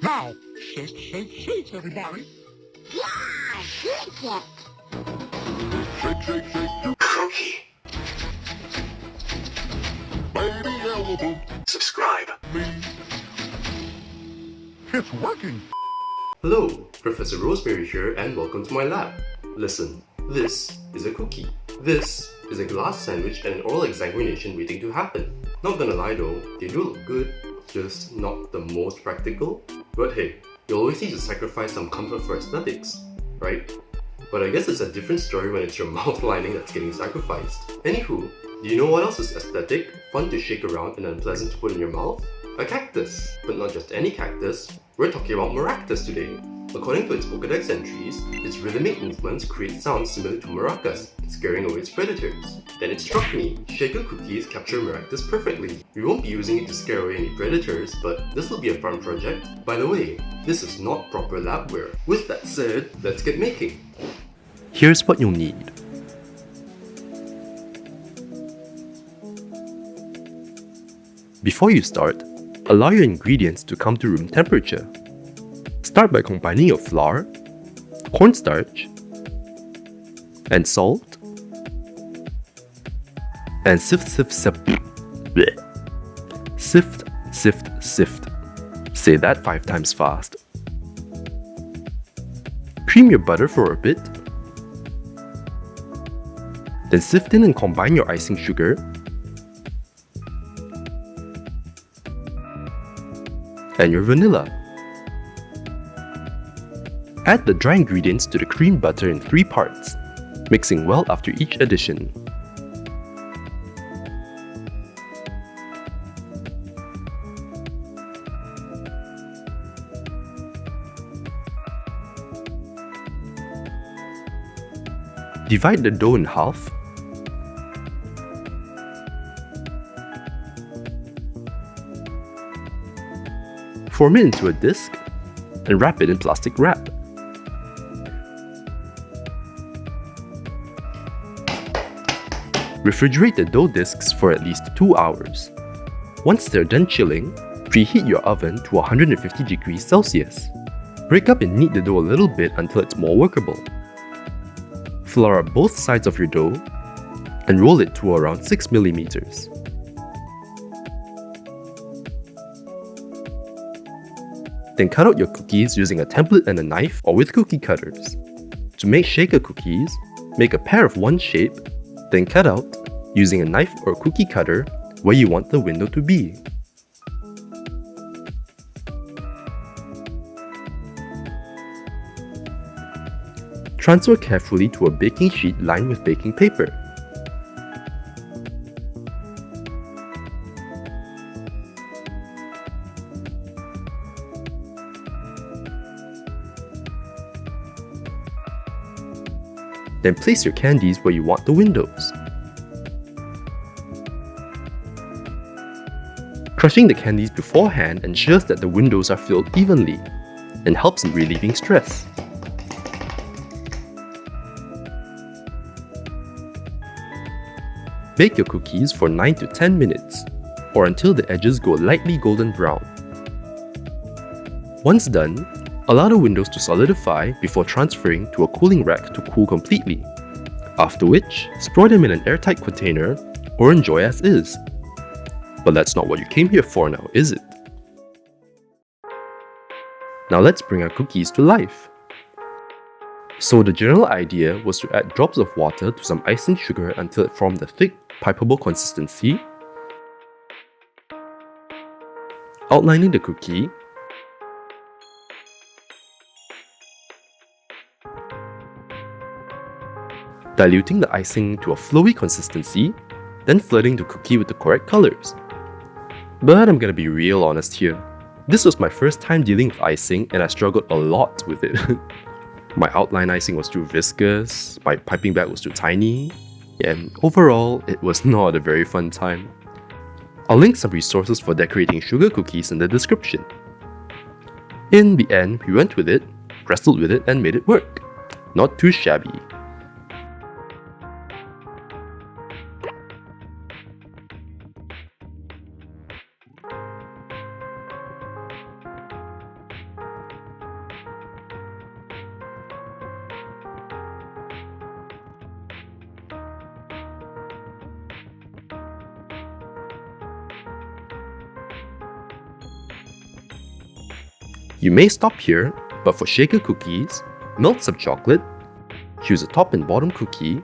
Now, shake, everybody. Yeah, shake it. Shake. Cookie. Baby elephant. Subscribe. Me. It's working. Hello, Professor Rosemary here, and welcome to my lab. Listen, this is a cookie. This is a glass sandwich and an oral examination waiting to happen. Not gonna lie though, they do look good, just not the most practical. But hey, you always need to sacrifice some comfort for aesthetics, right? But I guess it's a different story when it's your mouth lining that's getting sacrificed. Anywho, do you know what else is aesthetic, fun to shake around and unpleasant to put in your mouth? A cactus! But not just any cactus, we're talking about Maractus today. According to its Pokédex entries, its rhythmic movements create sounds similar to maracas, scaring away its predators. Then it struck me, shaker cookies capture Maractus perfectly. We won't be using it to scare away any predators, but this will be a fun project. By the way, this is not proper labware. With that said, let's get making. Here's what you'll need. Before you start, allow your ingredients to come to room temperature. Start by combining your flour, cornstarch, and salt, and sift. Say that 5 times fast. Cream your butter for a bit, then sift in and combine your icing sugar, and your vanilla. Add the dry ingredients to the cream butter in 3 parts, mixing well after each addition. Divide the dough in half. Form it into a disc and wrap it in plastic wrap. Refrigerate the dough discs for at least 2 hours. Once they're done chilling, preheat your oven to 150 degrees Celsius. Break up and knead the dough a little bit until it's more workable. Flour up both sides of your dough and roll it to around 6 millimeters. Then cut out your cookies using a template and a knife or with cookie cutters. To make shaker cookies, make a pair of one shape, then cut out using a knife or cookie cutter where you want the window to be. Transfer carefully to a baking sheet lined with baking paper. Then place your candies where you want the windows. Crushing the candies beforehand ensures that the windows are filled evenly and helps in relieving stress. Bake your cookies for 9 to 10 minutes, or until the edges go lightly golden brown. Once done, allow the windows to solidify before transferring to a cooling rack to cool completely, after which, store them in an airtight container or enjoy as is. But that's not what you came here for now, is it? Now let's bring our cookies to life. So the general idea was to add drops of water to some icing sugar until it formed a thick, pipeable consistency, outlining the cookie, diluting the icing to a flowy consistency, then flooding the cookie with the correct colors. But I'm gonna be real honest here. This was my first time dealing with icing and I struggled a lot with it. My outline icing was too viscous, my piping bag was too tiny, and overall, it was not a very fun time. I'll link some resources for decorating sugar cookies in the description. In the end, we went with it, wrestled with it, and made it work. Not too shabby. You may stop here, but for shaker cookies, melt some chocolate, choose a top and bottom cookie,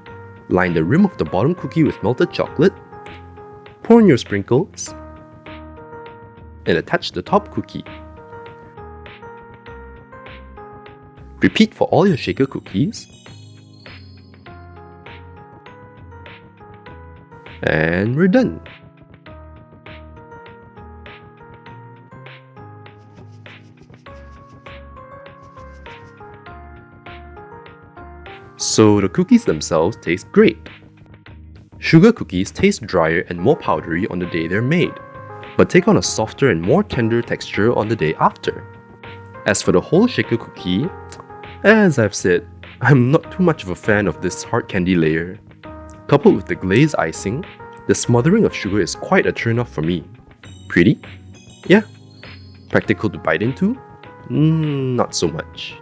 line the rim of the bottom cookie with melted chocolate, pour in your sprinkles, and attach the top cookie. Repeat for all your shaker cookies. And we're done. So the cookies themselves taste great. Sugar cookies taste drier and more powdery on the day they're made, but take on a softer and more tender texture on the day after. As for the whole shaker cookie, as I've said, I'm not too much of a fan of this hard candy layer. Coupled with the glazed icing, the smothering of sugar is quite a turn-off for me. Pretty? Yeah. Practical to bite into? Not so much.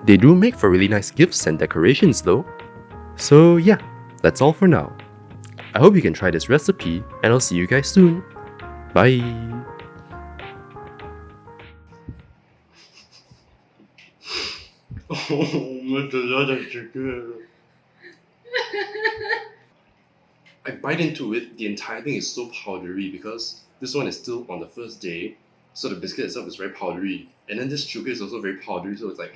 They do make for really nice gifts and decorations though. So yeah, that's all for now. I hope you can try this recipe and I'll see you guys soon. Bye! I bite into it, the entire thing is so powdery because this one is still on the first day, so the biscuit itself is very powdery, and then this sugar is also very powdery, so it's like,